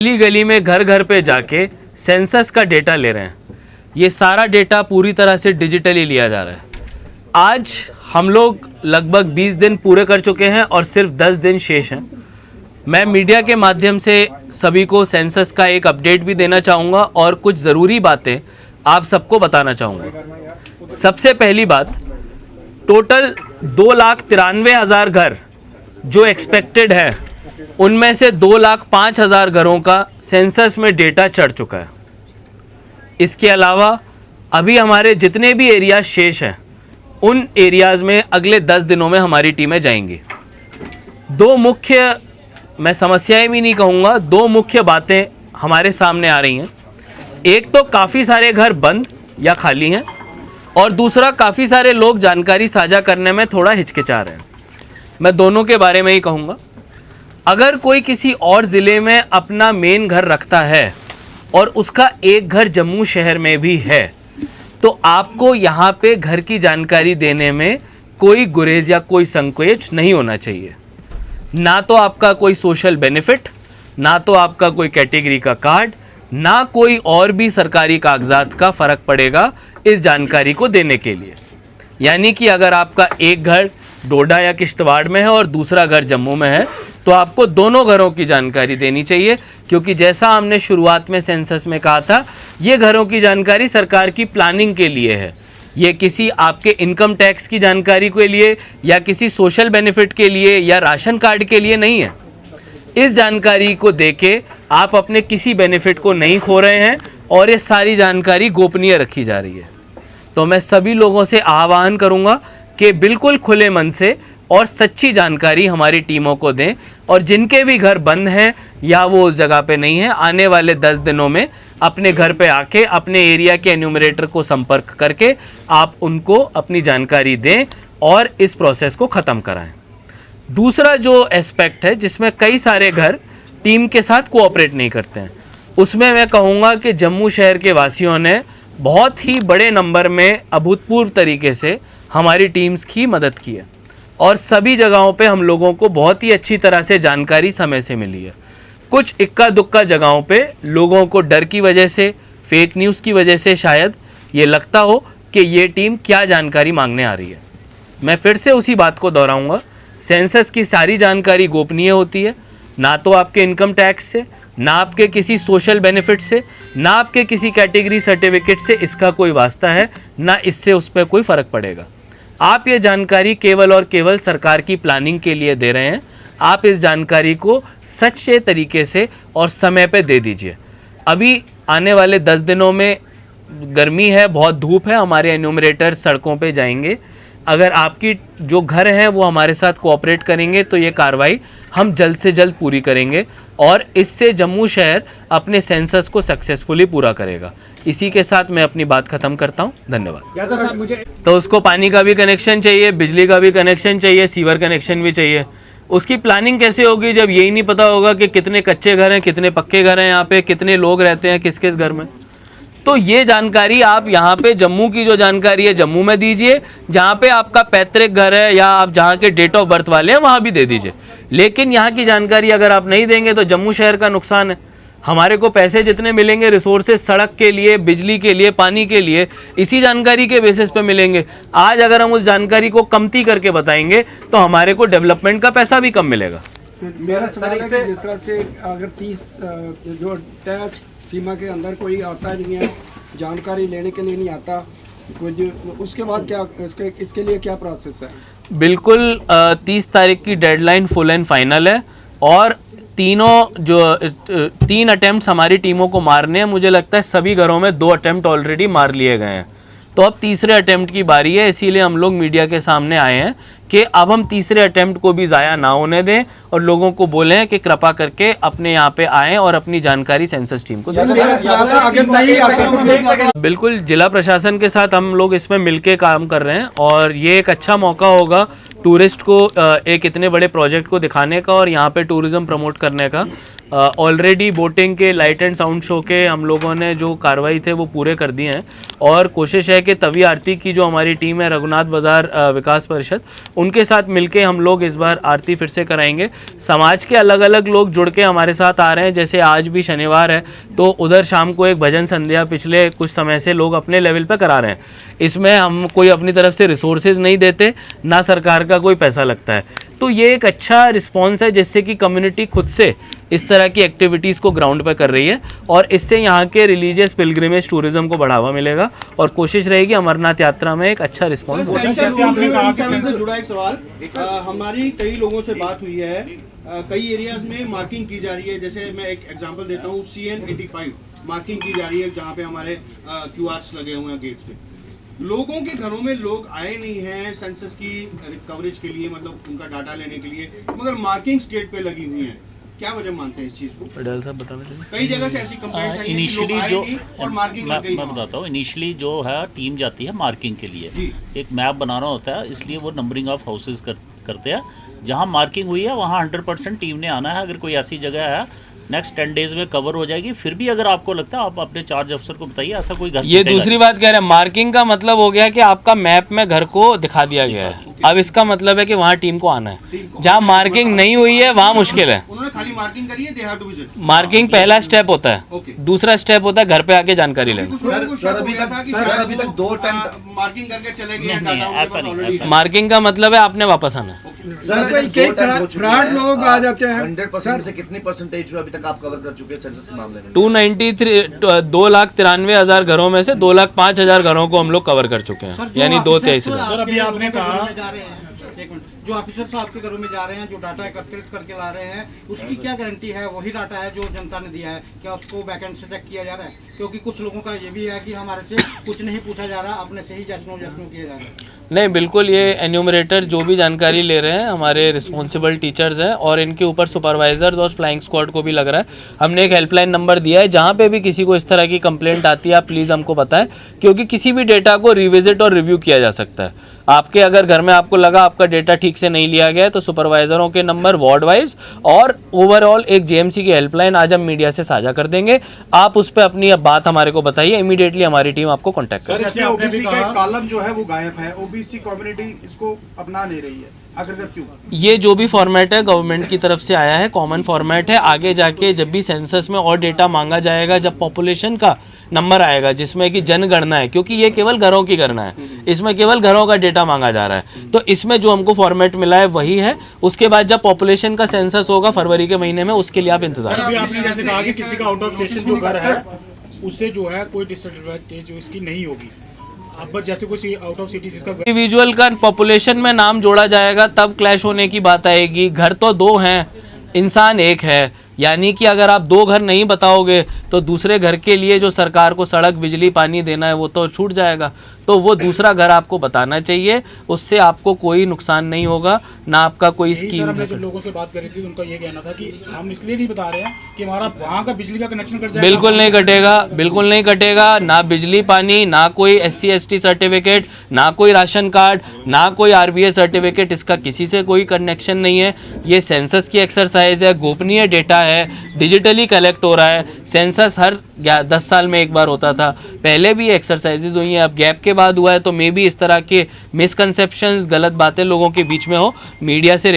गली गली में घर घर पे जाके सेंसस का डेटा ले रहे हैं। ये सारा डेटा पूरी तरह से डिजिटली लिया जा रहा है। आज हम लोग लगभग 20 दिन पूरे कर चुके हैं और सिर्फ 10 दिन शेष हैं। मैं मीडिया के माध्यम से सभी को सेंसस का एक अपडेट भी देना चाहूँगा और कुछ ज़रूरी बातें आप सबको बताना चाहूँगा। सबसे पहली बात, टोटल 2,93,000 घर जो एक्सपेक्टेड है, उनमें से 2,05,000 घरों का सेंसस में डेटा चढ़ चुका है। इसके अलावा अभी हमारे जितने भी एरिया शेष हैं, उन एरियाज़ में अगले 10 दिनों में हमारी टीमें जाएंगी। दो मुख्य, मैं समस्याएं भी नहीं कहूँगा, दो मुख्य बातें हमारे सामने आ रही हैं। एक तो काफ़ी सारे घर बंद या खाली हैं, और दूसरा काफ़ी सारे लोग जानकारी साझा करने में थोड़ा हिचकिचा रहे हैं। मैं दोनों के बारे में ही कहूँगा। अगर कोई किसी और ज़िले में अपना मेन घर रखता है और उसका एक घर जम्मू शहर में भी है, तो आपको यहाँ पे घर की जानकारी देने में कोई गुरेज या कोई संकोच नहीं होना चाहिए। ना तो आपका कोई सोशल बेनिफिट, ना तो आपका कोई कैटेगरी का कार्ड, ना कोई और भी सरकारी कागजात का फ़र्क पड़ेगा इस जानकारी को देने के लिए। यानी कि अगर आपका एक घर डोडा या किश्तवाड़ में है और दूसरा घर जम्मू में है, तो आपको दोनों घरों की जानकारी देनी चाहिए, क्योंकि जैसा हमने शुरुआत में सेंसस में कहा था, ये घरों की जानकारी सरकार की प्लानिंग के लिए है। ये किसी आपके इनकम टैक्स की जानकारी के लिए या किसी सोशल बेनिफिट के लिए या राशन कार्ड के लिए नहीं है। इस जानकारी को देके आप अपने किसी बेनिफिट को नहीं खो रहे हैं और ये सारी जानकारी गोपनीय रखी जा रही है। तो मैं सभी लोगों से आह्वान करूंगा कि बिल्कुल खुले मन से और सच्ची जानकारी हमारी टीमों को दें, और जिनके भी घर बंद हैं या वो उस जगह पे नहीं है, आने वाले 10 दिनों में अपने घर पे आके अपने एरिया के एन्यूमरेटर को संपर्क करके आप उनको अपनी जानकारी दें और इस प्रोसेस को ख़त्म कराएं। दूसरा जो एस्पेक्ट है जिसमें कई सारे घर टीम के साथ कोऑपरेट नहीं करते हैं, उसमें मैं कहूँगा कि जम्मू शहर के वासियों ने बहुत ही बड़े नंबर में अभूतपूर्व तरीके से हमारी टीम्स की मदद की है और सभी जगहों पे हम लोगों को बहुत ही अच्छी तरह से जानकारी समय से मिली है। कुछ इक्का दुक्का जगहों पे लोगों को डर की वजह से, फेक न्यूज़ की वजह से शायद ये लगता हो कि ये टीम क्या जानकारी मांगने आ रही है। मैं फिर से उसी बात को दोहराऊंगा, सेंसस की सारी जानकारी गोपनीय होती है। ना तो आपके इनकम टैक्स से, ना आपके किसी सोशल बेनिफिट से, ना आपके किसी कैटेगरी सर्टिफिकेट से इसका कोई वास्ता है, ना इससे उस पर कोई फ़र्क पड़ेगा। आप ये जानकारी केवल और केवल सरकार की प्लानिंग के लिए दे रहे हैं। आप इस जानकारी को सच्चे तरीके से और समय पे दे दीजिए। अभी आने वाले 10 दिनों में गर्मी है, बहुत धूप है, हमारे एन्यूमरेटर सड़कों पे जाएंगे। अगर आपकी जो घर हैं वो हमारे साथ कोऑपरेट करेंगे तो ये कार्रवाई हम जल्द से जल्द पूरी करेंगे और इससे जम्मू शहर अपने सेंसस को सक्सेसफुली पूरा करेगा। इसी के साथ मैं अपनी बात ख़त्म करता हूँ। धन्यवाद। तो उसको पानी का भी कनेक्शन चाहिए, बिजली का भी कनेक्शन चाहिए, सीवर कनेक्शन भी चाहिए। उसकी प्लानिंग कैसे होगी जब यही नहीं पता होगा कि कितने कच्चे घर हैं, कितने पक्के घर हैं, यहाँ पे कितने लोग रहते हैं किस किस घर में। तो ये जानकारी आप यहाँ पे जम्मू की जो जानकारी है जम्मू में दीजिए, जहाँ पे आपका पैतृक घर है या आप जहाँ के डेट ऑफ बर्थ वाले हैं वहाँ भी दे दीजिए। लेकिन यहाँ की जानकारी अगर आप नहीं देंगे तो जम्मू शहर का नुकसान है। हमारे को पैसे जितने मिलेंगे रिसोर्सेज सड़क के लिए, बिजली के लिए, पानी के लिए, इसी जानकारी के बेसिस पे मिलेंगे। आज अगर हम उस जानकारी को कमती करके बताएंगे तो हमारे को डेवलपमेंट का पैसा भी कम मिलेगा। मेरा सवाल है कि जिस तरह से अगर 30 जो टैक्स सीमा के अंदर कोई आता नहीं है, जानकारी लेने के लिए नहीं आता, कुछ उसके बाद क्या इसके लिए क्या प्रोसेस है? बिल्कुल 30 तारीख की डेडलाइन फुल एंड फाइनल है और तीनों जो 3 अटेम्प्ट्स हमारी टीमों को मारने हैं, मुझे लगता है सभी घरों में 2 अटेम्प्ट ऑलरेडी मार लिए गए हैं। तो अब तीसरे अटेम्प्ट की बारी है, इसीलिए हम लोग मीडिया के सामने आए हैं कि अब हम तीसरे अटेम्प्ट को भी ज़ाया ना होने दें और लोगों को बोलें कि कृपा करके अपने यहाँ पे आएँ और अपनी जानकारी सेंसस टीम को दें। बिल्कुल जिला प्रशासन के साथ हम लोग इसमें मिलके काम कर रहे हैं और ये एक अच्छा मौका होगा टूरिस्ट को एक इतने बड़े प्रोजेक्ट को दिखाने का और यहाँ पे टूरिज़्म प्रमोट करने का। ऑलरेडी बोटिंग के लाइट एंड साउंड शो के हम लोगों ने जो कार्रवाई थे वो पूरे कर दिए हैं और कोशिश है कि तवी आरती की जो हमारी टीम है रघुनाथ बाज़ार विकास परिषद उनके साथ मिलके हम लोग इस बार आरती फिर से कराएंगे। समाज के अलग अलग लोग जुड़ के हमारे साथ आ रहे हैं, जैसे आज भी शनिवार है तो उधर शाम को एक भजन संध्या पिछले कुछ समय से लोग अपने लेवल पे करा रहे हैं। इसमें हम कोई अपनी तरफ से रिसोर्सेज नहीं देते, ना सरकार का कोई पैसा लगता है, तो ये एक अच्छा रिस्पॉन्स है जिससे कि कम्युनिटी खुद से इस तरह की एक्टिविटीज़ को ग्राउंड पर कर रही है और इससे यहाँ के रिलीजियस पिलग्रिमेज टूरिज्म को बढ़ावा मिलेगा और कोशिश रहेगी अमरनाथ यात्रा में एक अच्छा रिस्पॉन्स हो। से जुड़ा एक सवाल, हमारी कई लोगों से बात हुई है, कई एरियाज में मार्किंग की जा रही है, जैसे मैं एक एग्जांपल देता हूँ, CN85 मार्किंग की जा रही है जहाँ पे हमारे QRs लगे हुए हैं गेट्स पे। लोगों के घरों में लोग आए नहीं हैं सेंसस की कवरेज के लिए, मतलब उनका डाटा लेने के लिए, मगर मार्किंग्स गेट पे लगी हुई हैं। क्या वजह मानते हैं इस चीज को? पटेल साहब बताना चाहिए। कई जगह से ऐसी कंप्लेंट्स आई हैं कि लोग इनिशियली आए जो नहीं और मार्किंग लग गई। मैं बताता हूँ, इनिशियली जो है टीम जाती है मार्किंग के लिए, एक मैप बनाना होता है, इसलिए वो नंबरिंग ऑफ हाउसेज करते हैं। जहाँ मार्किंग हुई है वहाँ 100% टीम ने आना है। अगर कोई ऐसी जगह है नेक्स्ट 10 डेज में कवर हो जाएगी। फिर भी अगर आपको लगता है आप अपने चार्ज अफसर को बताइए, ऐसा कोई घर ये दूसरी बात कह रहे हैं, मार्किंग का मतलब हो गया कि आपका मैप में घर को दिखा दिया गया है। अब इसका मतलब है कि वहाँ टीम को आना है। जहाँ मार्किंग नहीं हुई है वहाँ मुश्किल है। उन्होंने खाली मार्किंग करी है, they have to visit. Marking पहला स्टेप होता है, दूसरा स्टेप होता है घर पे आके जानकारी लेना। अभी तक 2 टन मार्किंग करके चले गए हैं, डाटा ऐसा नहीं। मार्किंग का मतलब है आपने वापस आना है। फ्रॉड लोग आ जाते हैं। 100% से कितनी परसेंटेज अभी तक आप कवर कर चुके हैं सेंसस के मामले में? 2,93,000 घरों में से 2,05,000 घरों को हम लोग कवर कर चुके हैं, यानी 2,23,000। सर अभी आपने कहा एक मिनट, जो ऑफिसर साहब के घरों में जा रहे हैं, जो डाटा एकत्रित करके ला रहे हैं, उसकी क्या गारंटी है वही डाटा है जो जनता ने दिया है? क्या उसको बैकएंड से चेक किया जा रहा है? क्योंकि कुछ लोगों का ये भी है कि हमारे से कुछ नहीं पूछा जा रहा, अपने से ही जश्नो किया जा रहा है। नहीं, बिल्कुल, ये एन्यूमरेटर जो भी जानकारी ले रहे हैं हमारे रिस्पॉन्सिबल टीचर्स हैं और इनके ऊपर सुपरवाइजर्स और फ्लाइंग स्क्वाड को भी लग रहा है। हमने एक हेल्पलाइन नंबर दिया है, जहाँ पे भी किसी को इस तरह की कंप्लेंट आती है आप प्लीज़ हमको बताएं, क्योंकि किसी भी डेटा को रिविजिट और रिव्यू किया जा सकता है। आपके अगर घर में आपको लगा आपका डेटा ठीक से नहीं लिया गया है तो सुपरवाइजरों के नंबर वार्ड वाइज और ओवरऑल एक JMC की हेल्पलाइन आज हम मीडिया से साझा कर देंगे। आप उस पर अपनी अब बात हमारे को बताइए, इमीडिएटली हमारी टीम आपको कॉन्टैक्ट करेगी। जैसे ओबीसी का एक कॉलम जो है वो गायब है, ओबीसी कम्युनिटी इसको अपना नहीं रही है, आखिर क्यों? ये जो भी फॉर्मेट है गवर्नमेंट की तरफ से आया है, कॉमन फॉर्मेट है। आगे जाके जब भी सेंसस में और डेटा मांगा जाएगा, जब पॉपुलेशन का नंबर आएगा जिसमें कि जनगणना है, क्योंकि ये केवल घरों की गणना है, इसमें केवल घरों का डेटा मांगा जा रहा है, तो इसमें जो हमको फॉर्मेट मिला है वही है। उसके बाद जब पॉपुलेशन का सेंसस होगा फरवरी के महीने में, उसके लिए आप इंतजार अभी आपने जैसे कहा कि किसी का आउट ऑफ स्टेशन जो घर है उससे जो है कोई डिसएडवांटेज इसकी नहीं होगी। अब जैसे कोई आउट ऑफ सिटी जिसका इंडिविजुअल का पॉपुलेशन में नाम जोड़ा जाएगा तब क्लैश होने की बात आएगी। घर तो 2 हैं, इंसान 1 है, यानी कि अगर आप 2 घर नहीं बताओगे तो दूसरे घर के लिए जो सरकार को सड़क बिजली पानी देना है वो तो छूट जाएगा, तो वो दूसरा घर आपको बताना चाहिए। उससे आपको कोई नुकसान नहीं होगा, ना आपका कोई स्कीम। हमने जो लोगों से बात करी थी उनका ये कहना था कि हम इसलिए नहीं बता रहे हैं कि हमारा वहाँ का बिजली का कनेक्शन कट जाएगा। बिल्कुल नहीं कटेगा, बिल्कुल नहीं कटेगा, ना बिजली पानी, ना कोई SC ST सर्टिफिकेट, ना कोई राशन कार्ड, ना कोई RBA सर्टिफिकेट, इसका किसी से कोई कनेक्शन नहीं है। ये सेंसस की एक्सरसाइज है, गोपनीय डेटा है, डिजिटली कलेक्ट हो रहा है। सेंसस हर 10 साल में एक बार होता था, पहले भी एक्सरसाइजेज हुई हैं, अब गैप के बाद हुआ है, तो मे बी इस तरह के मिसकंसेप्शंस, गलत बातें लोगों के बीच में हो। मीडिया से